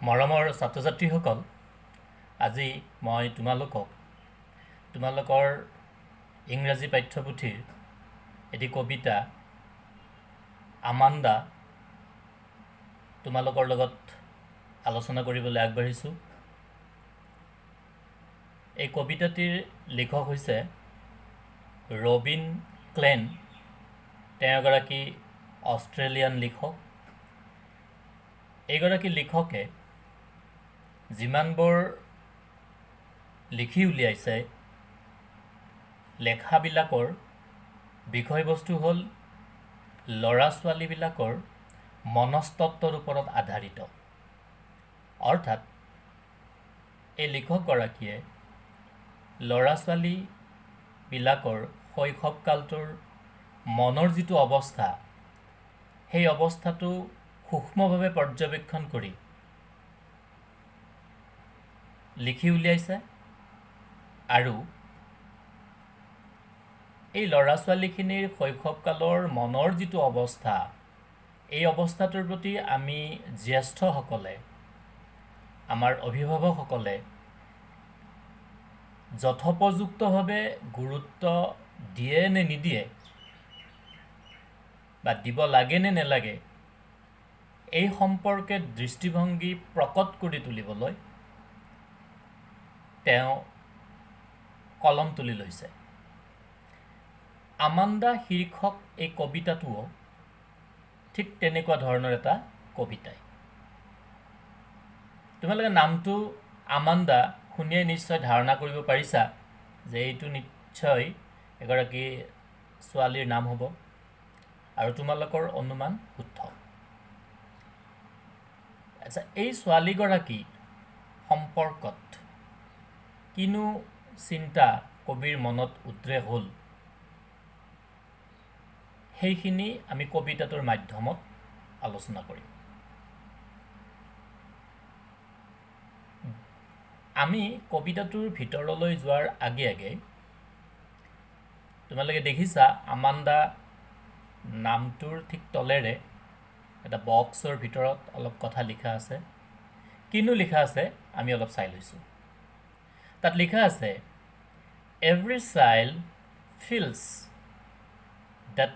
মৰমৰ ছাত্ৰ ছাত্ৰীসকল, আজি মই তোমালোকৰ ইংৰাজী পাঠ্যপুথিৰ এটি কবিতা আমাণ্ডা তোমালোকৰ লগত আলোচনা কৰিবলৈ আগবাঢ়িছোঁ। এই কবিতাটিৰ লেখক হৈছে ৰবিন ক্লেন। তেওঁ এগৰাকী অষ্ট্ৰেলিয়ান লেখক। এইগৰাকী লেখকে যিমানবোৰ লিখি উলিয়াইছে, লেখাবিলাকৰ বিষয়বস্তু হ'ল ল'ৰা ছোৱালীবিলাকৰ মনস্তত্বৰ ওপৰত আধাৰিত। অৰ্থাৎ এই লেখকগৰাকীয়ে ল'ৰা ছোৱালীবিলাকৰ শৈশৱকালটোৰ মনৰ যিটো অৱস্থা, সেই অৱস্থাটো সূক্ষ্মভাৱে পৰ্যবেক্ষণ কৰি লিখি উলিয়াইছে আৰু এই ল'ৰা ছোৱালীখিনিৰ শৈশৱকালৰ মনৰ যিটো অৱস্থা, এই অৱস্থাটোৰ প্ৰতি আমি জ্যেষ্ঠসকলে, আমাৰ অভিভাৱকসকলে যথোপযুক্তভাৱে গুৰুত্ব দিয়ে নে নিদিয়ে বা দিব লাগে নে নেলাগে, এই সম্পৰ্কে দৃষ্টিভংগী প্ৰকট কৰি তুলিবলৈ তেওঁ কলম তুলি লৈছে। আমাণ্ডা শীৰ্ষক এই কবিতাটোও ঠিক তেনেকুৱা ধৰণৰ এটা কবিতাই। তোমালোকে নামটো আমাণ্ডা শুনিয়েই নিশ্চয় ধাৰণা কৰিব পাৰিছা যে এইটো নিশ্চয় এগৰাকী ছোৱালীৰ নাম হ'ব, আৰু তোমালোকৰ অনুমান শুদ্ধ। আচ্ছা, এই ছোৱালীগৰাকী সম্পৰ্কত কিনো চিন্তা কবিৰ মনত উদ্ৰেক হ'ল, সেইখিনি আমি কবিতাটোৰ মাধ্যমত আলোচনা কৰিম। আমি কবিতাটোৰ ভিতৰলৈ যোৱাৰ আগে আগে তোমালোকে দেখিছা আমাণ্ডা নামটোৰ ঠিক তলেৰে এটা বক্সৰ ভিতৰত অলপ কথা লিখা আছে। কিনো লিখা আছে আমি অলপ চাই লৈছোঁ। তাত লিখা আছে, every child feels that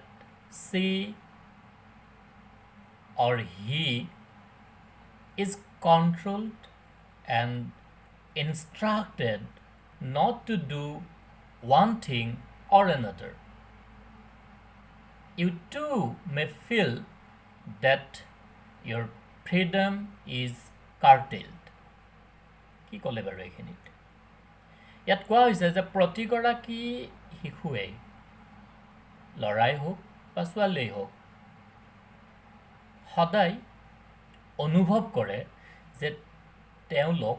she or he is controlled and instructed not to do one thing or another. You too may feel that your freedom is curtailed. কি ক'লে বাৰু এইখিনিত? ইয়াত কোৱা হৈছে যে প্ৰতিগৰাকী শিশুৱেই, ল'ৰাই হওক বা ছোৱালীয়েই হওক, সদায় অনুভৱ কৰে যে তেওঁলোক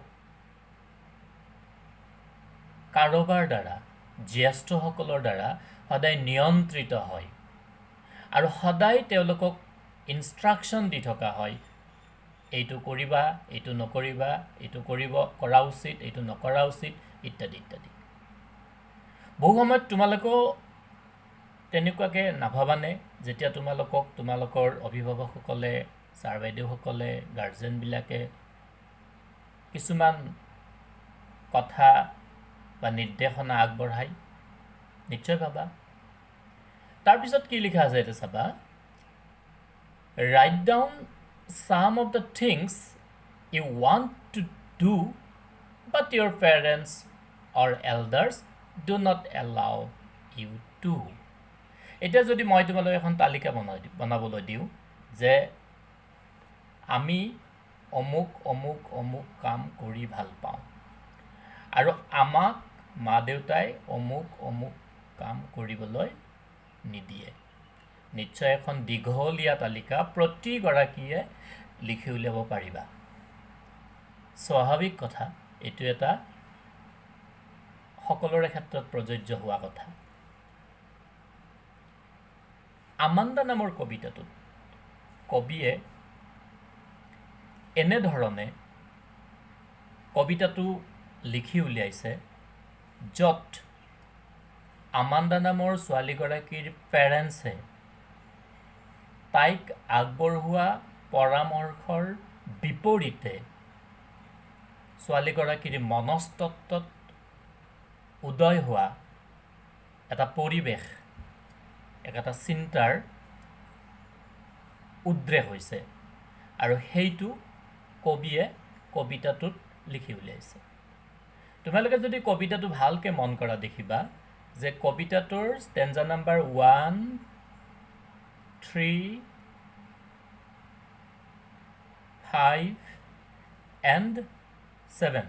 কাৰোবাৰ দ্বাৰা, জ্যেষ্ঠসকলৰ দ্বাৰা সদায় নিয়ন্ত্ৰিত হয়, আৰু সদায় তেওঁলোকক ইনষ্ট্ৰাকশ্যন দি থকা হয়, এইটো কৰিবা, এইটো নকৰিবা, এইটো কৰা উচিত, এইটো নকৰা উচিত, ইত্যাদি ইত্যাদি। বহু সময়ত তোমালোকেও তেনেকুৱাকৈ নাভাবানে? যেতিয়া তোমালোকৰ অভিভাৱকসকলে, ছাৰ বাইদেউসকলে, গাৰ্জেনবিলাকে কিছুমান কথা বা নিৰ্দেশনা আগবঢ়ায়, নিশ্চয় ভাবা। তাৰপিছত কি লিখা আছে এইটো চাবা, right down some of the things you want to do but your parents or elders do not allow you to. এতিয়া যদি মই তোমালোক এখন তালিকা বনাবলৈ দিওঁ যে আমি অমুক অমুক অমুক কাম কৰি ভাল পাওঁ, আৰু আমাক মা দেউতাই অমুক অমুক কাম কৰিবলৈ নিদিয়ে, নিশ্চয় এখন দীঘলীয়া তালিকা প্ৰতিগৰাকীয়ে লিখি উলিয়াব পাৰিবা। স্বাভাৱিক কথা, এইটো এটা সকলোৰে ক্ষেত্ৰত প্ৰযোজ্য হোৱা কথা। আমাণ্ডা নামৰ কবিতাটোত কবিয়ে এনেধৰণে কবিতাটো লিখি উলিয়াইছে, য'ত আমাণ্ডা নামৰ ছোৱালীগৰাকীৰ পেৰেণ্টছে তাইক আগবঢ়োৱা পৰামৰ্শৰ বিপৰীতে ছোৱালীগৰাকীৰ মনস্তত্বত উদয় হোৱা এটা পৰিৱেশ এটা চিন্তাৰ উদ্ৰেক হৈছে আৰু সেইটো কবিয়ে কবিতাটোত লিখি উলিয়াইছে তোমালোকে যদি কবিতাটো ভালকৈ মন কৰা দেখিবা যে কবিতাটোৰ ষ্টেঞ্জা নাম্বাৰ 1 3 5 and 7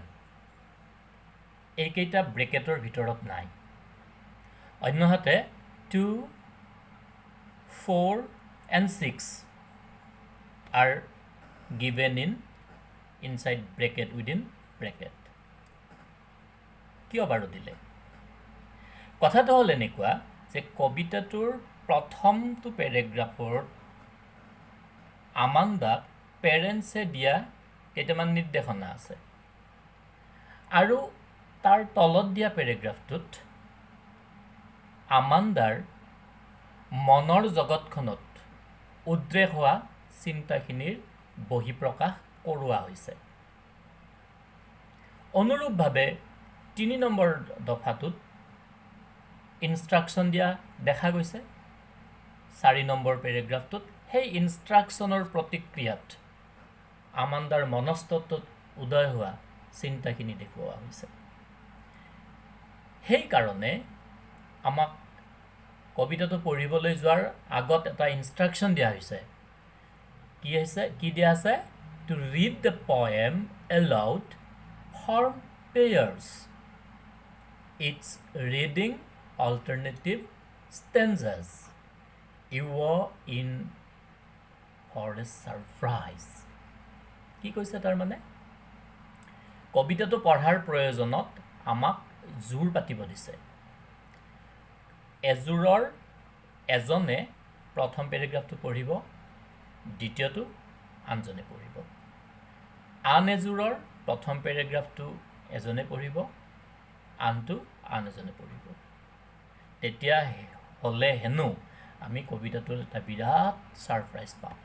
এইকেইটা ব্ৰেকেটৰ ভিতৰত নাই অন্যহাতে 2 4 and 6 are given in inside bracket within bracket কিয় বাৰু দিলে কথাটো হ'ল এনেকুৱা যে কবিতাটোৰ প্ৰথমটো পেৰেগ্ৰাফৰ আমান্দাক পেৰেণ্টছে দিয়া কেইটামান নিৰ্দেশনা আছে আৰু তাৰ তলত দিয়া পেৰেগ্ৰাফটোত আমান্দাৰ মনৰ জগতখনত উদ্ৰেক হোৱা চিন্তাখিনিৰ বহিঃপ্ৰকাশ কৰোৱা হৈছে অনুৰূপভাৱে 3 নম্বৰ দফাটোত ইনষ্ট্ৰাকশ্যন দিয়া দেখা গৈছে 4 নম্বৰ পেৰেগ্ৰাফটোত সেই ইনষ্ট্ৰাকশ্যনৰ প্ৰতিক্ৰিয়াত আমান্দাৰ মনস্তত্বত উদয় হোৱা চিন্তাখিনি দেখুওৱা হৈছে সেইকাৰণে আমাক কবিতাটো পঢ়িবলৈ যোৱাৰ আগত এটা ইনষ্ট্ৰাকশ্যন দিয়া হৈছে কি দিয়া আছে to read the poem aloud for pairs its reading alternative stanzas you are in for a surprise কি কৈছে তাৰ মানে কবিতাটো পঢ়াৰ প্ৰয়োজনত আমাক জোৰ পাতিব দিছে এজোৰৰ এজনে প্ৰথম পেৰেগ্ৰাফটো পঢ়িব দ্বিতীয়টো আনজনে পঢ়িব আন এজোৰৰ প্ৰথম পেৰেগ্ৰাফটো এজনে পঢ়িব আনটো আন এজনে পঢ়িব তেতিয়া হলে হেনো আমি কবিতাটোৰ এটা বিৰাট সাৰপ্ৰাইজ পাম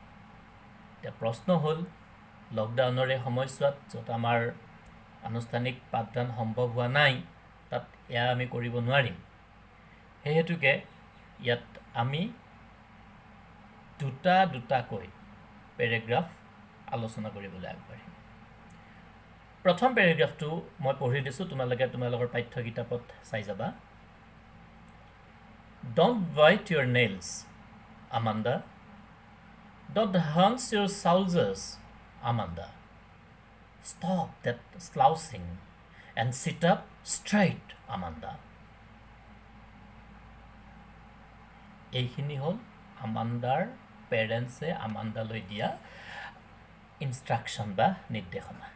এতিয়া প্ৰশ্ন হ'ল লকডাউনৰ সময়ছোৱাত যত আমাৰ আনুষ্ঠানিক পাঠদান সম্ভৱ হোৱা নাই তাত এয়া আমি কৰিব নোৱাৰিম হেতুকে ইয়াত আমি দুটাকৈ পেৰেগ্ৰাফ আলোচনা কৰিবলৈ আগবাঢ়িম প্ৰথম পেৰেগ্ৰাফটো মই পঢ়ি দিছো তোমালোকৰ পাঠ্য কিতাপত চাই যাবা Don't bite your nails Amanda Don't hunch your shoulders Amanda Stop that slouching and sit up straight Amanda এইখিনি হ'ল আমান্দাৰ পেৰেণ্টছে আমান্দালৈ দিয়া ইনষ্ট্ৰাকশ্যন বা নিৰ্দেশনা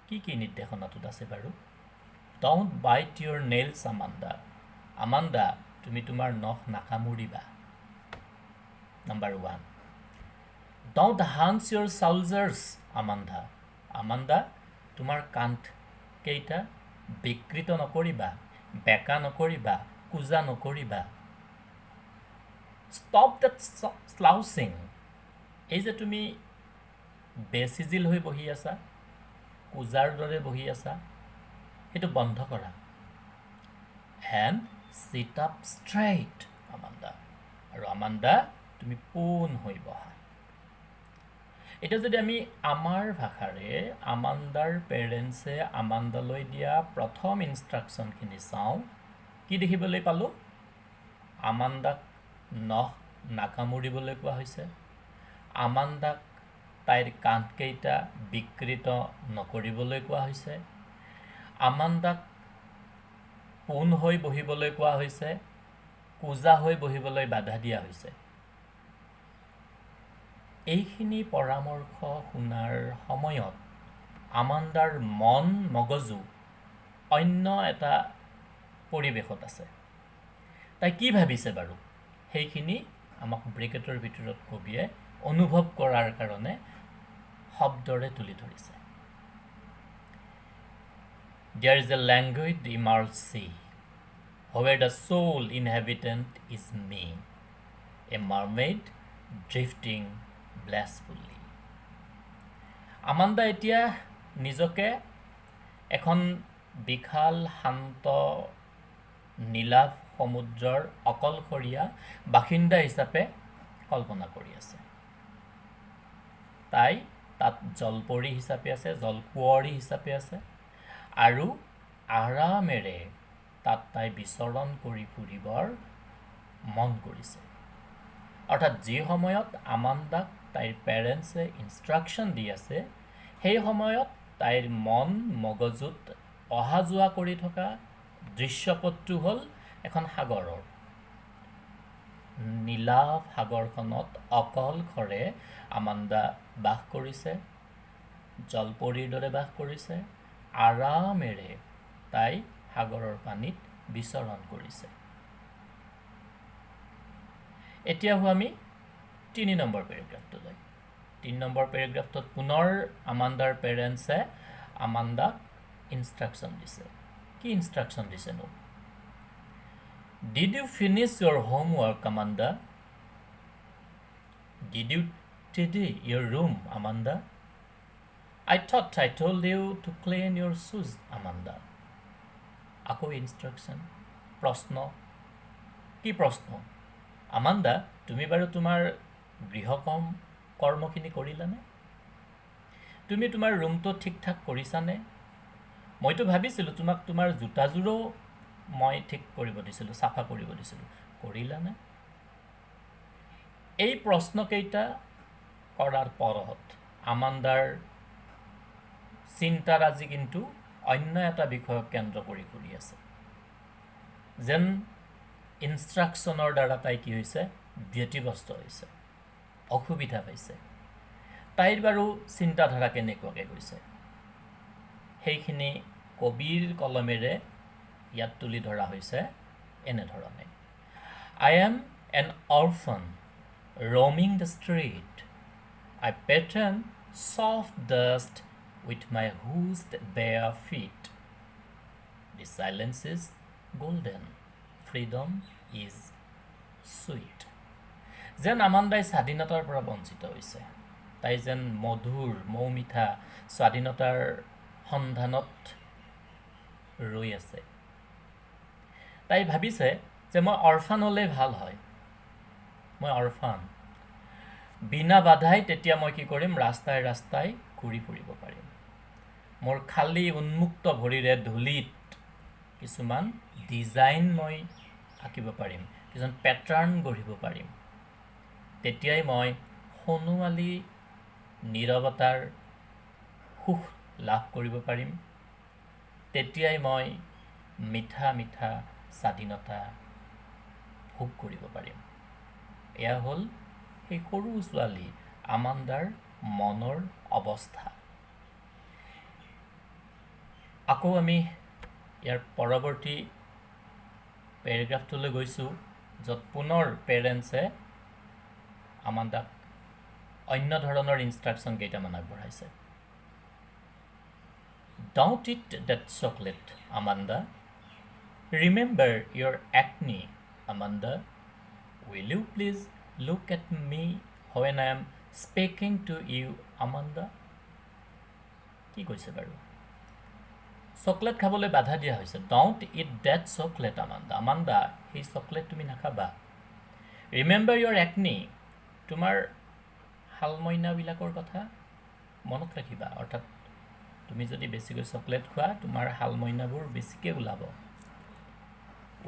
কি নিৰ্দেশনাটোত আছে বাৰু Don't bite your nails Amanda তুমি তোমাৰ নখ নাকামুৰিবা number 1 Don't hunch your shoulders Amanda তোমাৰ কান্ধ কেইটা বিকৃত নকৰিবা বেকা নকৰিবা কুজা নকৰিবা Stop that slouching এই যে তুমি বেচিজিল হৈ বহি আছা কুজাৰ দৰে বহি আছা সেইটো বন্ধ কৰা and sit up straight Amanda আৰু Amanda তুমি পোন হৈ বহা এটা যদি আমি আমাৰ ভাষাৰে আমান্দাৰ পেৰেণ্টছে আমান্দালৈ দিয়া প্ৰথম ইনষ্ট্ৰাকশ্যনখিনি চাওঁ কি দেখিবলৈ পালো আমান্দাক নখ নাকামুৰিবলৈ কোৱা হৈছে আমান্দাক তাইৰ কান্ধকেইটা বিকৃত নকৰিবলৈ কোৱা হৈছে আমান্দাক পোন হৈ বহিবলৈ কোৱা হৈছে কুজা হৈ বহিবলৈ বাধা দিয়া হৈছে এইখিনি পৰামৰ্শ শুনাৰ সময়ত আমান্দাৰ মন মগজু অন্য এটা পৰিৱেশত আছে তাই কি ভাবিছে বাৰু সেইখিনি আমাক ব্ৰেকেটৰ ভিতৰত কবিয়ে অনুভৱ কৰাৰ কাৰণে শব্দৰে তুলি ধৰিছে There is a languid emerald sea where the sole inhabitant is me a mermaid drifting blissfully Amanda এতিয়া নিজকে এখন বিশাল শান্ত নীলাভ সমুদ্ৰৰ অকলশৰীয়া বাসিন্দা হিচাপে কল্পনা কৰি আছে। তাই তাত জলপৰী হিচাপে আছে, জলকুঁৱৰী হিচাপে আছে আৰু আৰামেৰে তাত তাই বিচৰণ কৰি ফুৰিবৰ মন কৰিছে। অৰ্থাৎ যি সময়ত আমাণ্ডাক তাইৰ পেৰেণ্টছে ইনষ্ট্ৰাকশ্যন দি আছে, সেই সময়ত তাইৰ মন মগজুত অহা যোৱা কৰি থকা দৃশ্যপটটো হ'ল এখন সাগৰৰ। নীলাভ সাগৰখনত অকলশৰে আমাণ্ডা বাস কৰিছে, জলপৰীৰ দৰে বাস কৰিছে, আৰামেৰে তাই সাগৰৰ পানীত বিচৰণ কৰিছে। এতিয়া আমি 3 নম্বৰ পেৰেগ্ৰাফটোলৈ। 3 নম্বৰ পেৰেগ্ৰাফটোত পুনৰ আমাণ্ডাৰ পেৰেণ্টছে আমাণ্ডাক ইনষ্ট্ৰাকশ্যন দিছে। কি instruction দিছেনো? Did you finish your homework, Amanda? Did you tidy your room, Amanda? I thought I told you to clean your shoes, Amanda. আকৌ ইনষ্ট্ৰাকশ্যন, প্ৰশ্ন। কি প্ৰশ্ন? আমাণ্ডা, তুমি বাৰু তোমাৰ কৰ্মখিনি কৰিলানে? তুমি তোমাৰ ৰুমটো ঠিক ঠাক কৰিছানে? মইতো ভাবিছিলোঁ তোমাক তোমাৰ জোতাযোৰো মই ঠিক কৰিব দিছিলোঁ, চাফা কৰিব দিছিলোঁ, কৰিলানে? এই প্ৰশ্নকেইটা কৰাৰ পৰত আমাণ্ডাৰ চিন্তাৰ আজি কিন্তু অন্য এটা বিষয়ক কেন্দ্ৰ কৰি আছে। যেন ইনষ্ট্ৰাকশ্যনৰ দ্বাৰা তাই কি হৈছে? ব্যতিব্যস্ত হৈছে, অসুবিধা পাইছে। তাইৰ বাৰু চিন্তাধাৰা কেনেকুৱাকৈ গৈছে সেইখিনি কবিৰ কলমেৰে ইয়াত তুলি ধৰা হৈছে এনেধৰণে। I am an orphan roaming the street. I pattern soft dust with my hoosed bare feet. The silence is golden. Freedom is sweet. যেন আমাণ্ডাই স্বাধীনতাৰ পৰা বঞ্চিত হৈছে। তাই যেন মধুৰ মৌমিঠা স্বাধীনতাৰ সন্ধানত ৰৈ আছে। তাই ভাবিছে যে মই অৰফান হ'লেই ভাল হয়। মই অৰফান, বিনা বাধাই তেতিয়া মই কি কৰিম? ৰাস্তাই ৰাস্তাই ঘূৰি ফুৰিব পাৰিম। মোৰ খালী উন্মুক্ত ভৰিৰে ধূলিত কিছুমান ডিজাইন মই আঁকিব পাৰিম, কিছুমান পেটাৰ্ণ গঢ়িব পাৰিম। তেতিয়াই মই সোণোৱালী নীৰৱতাৰ সুখ লাভ কৰিব পাৰিম। তেতিয়াই মই মিঠা মিঠা স্বাধীনতা ভোগ কৰিব পাৰিম। এয়া হ'ল সেই সৰু ছোৱালী আমাণ্ডাৰ মনৰ অৱস্থা। আকৌ আমি ইয়াৰ পৰৱৰ্তী পেৰেগ্ৰাফটোলৈ গৈছোঁ, য'ত পুনৰ পেৰেণ্টছে আমাণ্ডাক অন্য ধৰণৰ ইনষ্ট্ৰাকশ্যন কেইটামান আগবঢ়াইছে। Don't eat that chocolate, Amanda. Remember your acne, Amanda. Will you please look at me when I am speaking to you, Amanda? কি কৈছে বাৰু? চকলেট খাবলৈ বাধা দিয়া হৈছে। Don't eat that chocolate, Amanda. Amanda, সেই চকলেট তুমি নাখাবা। Remember your acne. তোমাৰ শালমইনাবিলাকৰ কথা মনত ৰাখিবা। অৰ্থাৎ তুমি যদি বেছিকৈ চকলেট খোৱা, তোমাৰ শালমইনাবোৰ বেছিকৈ ওলাব।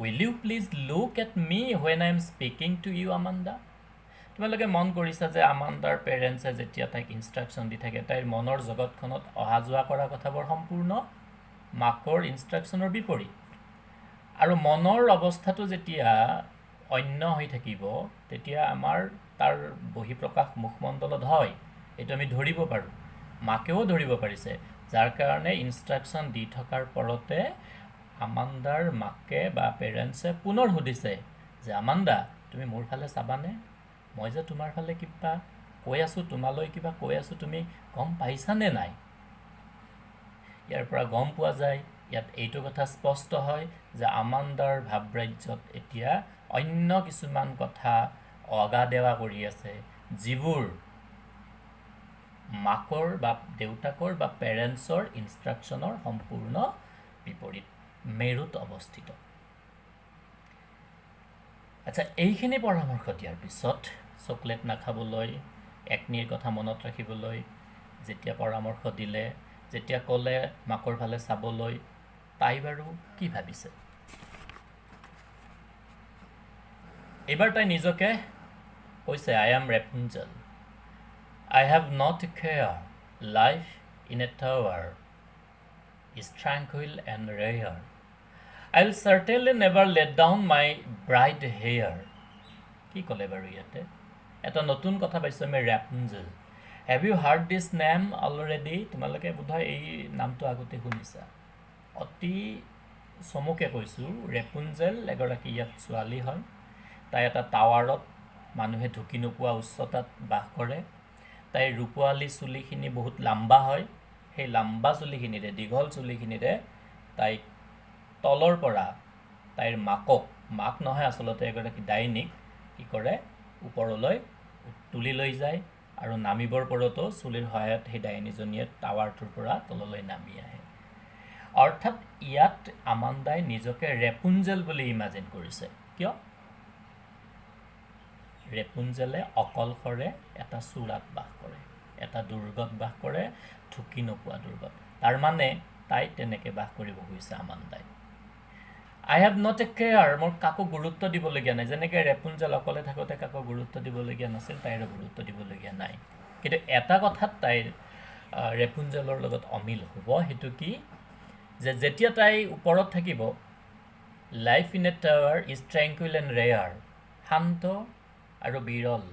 Will you please look at me when I am speaking to you, Amanda? তোমালোকে মন কৰিছা যে আমাণ্ডাৰ পেৰেণ্টছে যেতিয়া তাইক ইনষ্ট্ৰাকশ্যন দি থাকে, তাইৰ মনৰ জগতখনত অহা যোৱা কৰা কথাবোৰ সম্পূৰ্ণ মাকৰ ইনষ্ট্ৰাকশ্যনৰ বিপৰীত। আৰু মনৰ অৱস্থাটো যেতিয়া অন্য হৈ থাকিব, তেতিয়া আমাৰ তাৰ বহিঃপ্ৰকাশ মুখমণ্ডলত হয়, এইটো আমি ধৰিব পাৰোঁ। মাকেও ধৰিব পাৰিছে, যাৰ কাৰণে ইনষ্ট্ৰাকশ্যন দি থকাৰ পৰতে আমাণ্ডাৰ মাকে বা পেৰেণ্টছে পুনৰ সুধিছে যে আমাণ্ডা, তুমি মোৰ ফালে চাবানে? মই যে তোমাৰ ফালে কিবা কৈ আছোঁ, তোমালৈ কিবা কৈ আছোঁ, তুমি গম পাইছানে নাই? ইয়াৰ পৰা গম পোৱা যায়, ইয়াত এইটো কথা স্পষ্ট হয় যে আমাণ্ডাৰ ভাৱৰাজ্যত এতিয়া অন্য কিছুমান কথা অগা দেৱা কৰি আছে, যিবোৰ মাকৰ বা দেউতাকৰ বা পেৰেণ্টছৰ ইনষ্ট্ৰাকশ্যনৰ সম্পূৰ্ণ বিপৰীত মেৰুত অৱস্থিত আচ্ছা এইখিনি পৰামৰ্শ দিয়াৰ পিছত চকলেট নাখাবলৈ একনিৰ কথা মনত ৰাখিবলৈ যেতিয়া পৰামৰ্শ দিলে যেতিয়া ক'লে মাকৰ ফালে চাবলৈ তাই বাৰু কি ভাবিছে এবাৰ তাই নিজকে কৈছে I am Rapunzel I have not a care life in a tower is tranquil and rare I'll certainly never let down my bright hair কি ক'লে বাৰু ইয়াতে এটা নতুন কথা পাইছো আমি Rapunzel Have you heard this name already তোমালোকে বোধহয় এই নামটো আগতে শুনিছা অতি সমুকে কৈছো Rapunzel এগৰাকী ইয়াত ছোৱালী হয় তাই এটা টাৱাৰত মানুহে ঢুকি নোপোৱা উচ্চতাত বাস কৰে তাইৰ ৰূপৱালী চুলিখিনি বহুত লম্বা হয় সেই লম্বা চুলিখিনিৰে দীঘল চুলিখিনিৰে তাই তলৰ পৰা তাইৰ মাক নহয় আচলতে এগৰাকী ডাইনিক কি কৰে ওপৰলৈ তুলি লৈ যায় আৰু নামিবৰ পৰতো চুলিৰ সহায়ত সেই ডাইনিজনীয়ে টাৱাৰটোৰ পৰা তললৈ নামি আহে অৰ্থাৎ ইয়াত আমান্দাই নিজকে ৰেপুঞ্জেল বুলি ইমাজিন কৰিছে কিয় ৰেপুঞ্জেলে অকলশৰে এটা চূড়াত বাস কৰে এটা দুৰ্গত বাস কৰে ঢুকি নোপোৱা দুৰ্গত তাৰ মানে তাই তেনেকৈ বাস কৰিব গৈছে আমান্দাই I have not a care মোৰ কাকো গুৰুত্ব দিবলগীয়া নাই যেনেকৈ ৰেপুঞ্জেল অকলে থাকোঁতে কাকো গুৰুত্ব দিবলগীয়া নাছিল তাইৰ গুৰুত্ব দিবলগীয়া নাই কিন্তু এটা কথাত তাইৰ ৰেপুঞ্জেলৰ লগত অমিল হ'ব সেইটো কি যে যেতিয়া তাই ওপৰত থাকিব life in a tower is tranquil and rare শান্ত আৰু বিৰল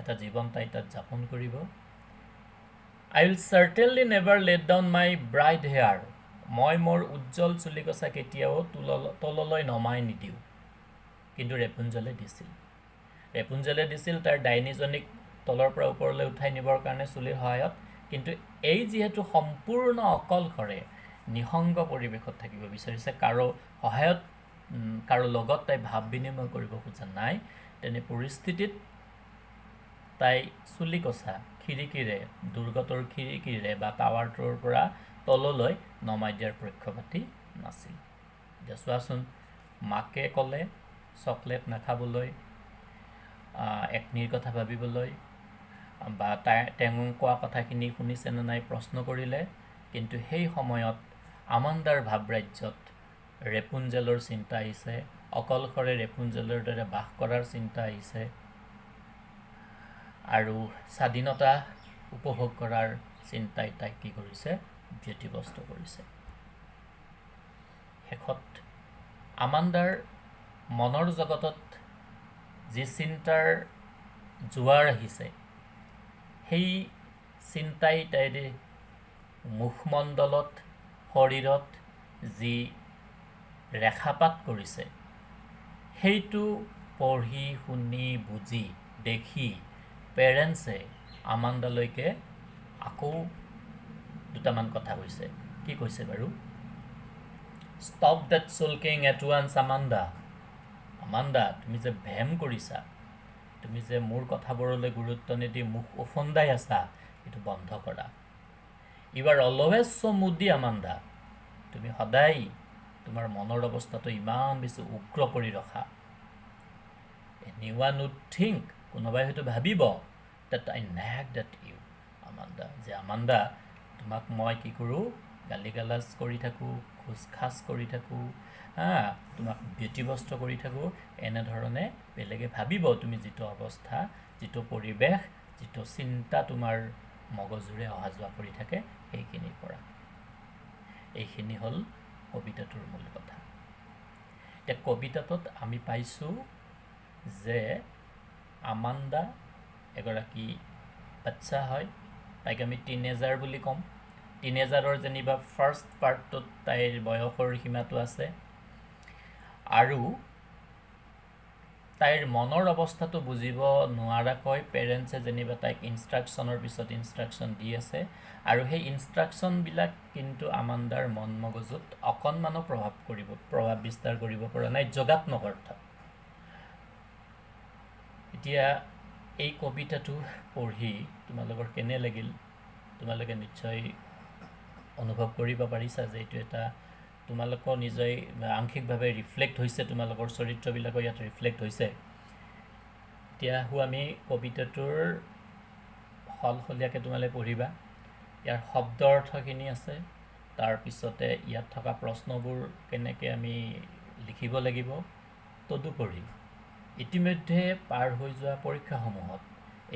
এটা জীৱন তাই তাত যাপন কৰিব I will certainly never let down my bright hair মই মোৰ উজ্জ্বল চুলিকছা কেতিয়াও তললৈ নমাই নিদিওঁ কিন্তু ৰেপুঞ্জেলে দিছিল তাৰ ডাইনিজনীক তলৰ পৰা ওপৰলৈ উঠাই নিবৰ কাৰণে চুলিৰ সহায়ত কিন্তু এই যিহেতু সম্পূৰ্ণ অকলশৰে নিসংগ পৰিৱেশত থাকিব বিচাৰিছে কাৰো সহায়ত কাৰো লগত তাই ভাৱ বিনিময় কৰিব খোজা নাই তেনে পৰিস্থিতিত তাই চুলিকছা খিৰিকীৰে দুৰ্গতৰ খিৰিকীৰে বা টাৱাৰটোৰ পৰা তললৈ নমাই দিয়াৰ পক্ষপাতি নাছিল এতিয়া চোৱাচোন মাকে ক'লে চকলেট নাখাবলৈ একনিৰ কথা ভাবিবলৈ বা তেওঁ কোৱা কথাখিনি শুনিছেনে নাই প্ৰশ্ন কৰিলে কিন্তু সেই সময়ত আমান্দাৰ ভাৱৰাজ্যত ৰেপুঞ্জেলৰ চিন্তা আহিছে অকলশৰে ৰেপুঞ্জেলৰ দৰে বাস কৰাৰ চিন্তা আহিছে আৰু স্বাধীনতা উপভোগ কৰাৰ চিন্তাই তাইক কি কৰিছে ব্যতিব্যস্ত কৰিছে শেষত আমান্দাৰ মনৰ জগতত যি চিন্তাৰ জোৱাৰ আহিছে সেই চিন্তাই তাইৰ মুখমণ্ডলত শৰীৰত যি ৰেখাপাত কৰিছে সেইটো পঢ়ি শুনি বুজি দেখি পেৰেণ্টছে আমান্দালৈকে আকৌ দুটামান কথা কৈছে কি কৈছে বাৰু stop that sulking at once আমান্দা তুমি যে ভেম কৰিছা তুমি যে মোৰ কথাবোৰলৈ গুৰুত্ব নিদি মুখ উফন্দাই আছা এইটো বন্ধ কৰা you are always so moody Amanda তুমি সদায় তোমাৰ মনৰ অৱস্থাটো ইমান বেছি উগ্ৰ কৰি ৰখা anyone would think কোনোবাই হয়তো ভাবিব that I nagged at you আমান্দা যে আমান্দা তোমাক মই কি কৰোঁ গালিগালাজ কৰি থাকোঁ খোজখাজ কৰি থাকোঁ তোমাক ব্যতিব্যস্ত কৰি থাকোঁ এনেধৰণে বেলেগে ভাবিব তুমি যিটো অৱস্থা যিটো পৰিৱেশ যিটো চিন্তা তোমাৰ মগজুৰে অহা যোৱা কৰি থাকে সেইখিনিৰ পৰা এইখিনি হ'ল কবিতাটোৰ মূল কথা এতিয়া কবিতাটোত আমি পাইছোঁ যে আমান্দা এগৰাকী বাচ্চা হয় তাইক আমি টিনেজাৰ বুলি ক'ম টিনেজাৰৰ যেনিবা ফাৰ্ষ্ট পাৰ্টটোত তাইৰ বয়সৰ সীমাটো আছে আৰু তাইৰ মনৰ অৱস্থাটো বুজিব নোৱাৰাকৈ পেৰেণ্টছে যেনিবা তাইক ইনষ্ট্ৰাকশ্যনৰ পিছত ইনষ্ট্ৰাকশ্যন দি আছে আৰু সেই ইনষ্ট্ৰাকশ্যনবিলাক কিন্তু আমান্দাৰ মন মগজুত অকণমানো প্ৰভাৱ বিস্তাৰ কৰিব পৰা নাই যোগাত্মক অৰ্থত এতিয়া এই কবিতাটো পঢ়ি তোমালোকৰ কেনে লাগিল তোমালোকে নিশ্চয় অনুভৱ কৰিব পাৰিছা যে এইটো এটা তোমালোকৰ নিজেই আংশিকভাৱে ৰিফ্লেক্ট হৈছে, তোমালোকৰ চৰিত্ৰবিলাকো ইয়াত ৰিফ্লেক্ট হৈছে। এতিয়া আমি কবিতাটোৰ সলসলীয়াকৈ তোমালোকে পঢ়িবা। ইয়াৰ শব্দ অৰ্থখিনি আছে, তাৰপিছতে ইয়াত থকা প্ৰশ্নবোৰ কেনেকৈ আমি লিখিব লাগিব। তদুপৰি ইতিমধ্যে পাৰ হৈ যোৱা পৰীক্ষাসমূহত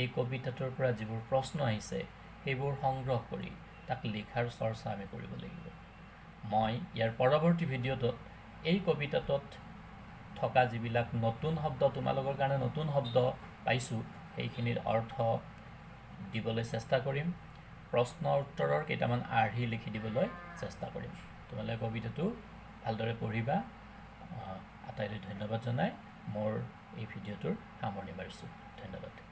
এই কবিতাটোৰ পৰা যিবোৰ প্ৰশ্ন আহিছে সেইবোৰ সংগ্ৰহ কৰি তাক লিখাৰ চৰ্চা আমি কৰিব লাগিব। মই ইয়াৰ পৰৱৰ্তী ভিডিঅ'টোত এই কবিতাটোত থকা যিবিলাক নতুন শব্দ, তোমালোকৰ কাৰণে নতুন শব্দ পাইছোঁ, সেইখিনিৰ অৰ্থ দিবলৈ চেষ্টা কৰিম। প্ৰশ্ন উত্তৰৰ কেইটামান আৰ্হি লিখি দিবলৈ চেষ্টা কৰিম। তোমালোকে কবিতাটো ভালদৰে পঢ়িবা। আটাইলৈ ধন্যবাদ জনাই মোৰ এই ভিডিঅ'টোৰ সামৰণি মাৰিছোঁ। ধন্যবাদ।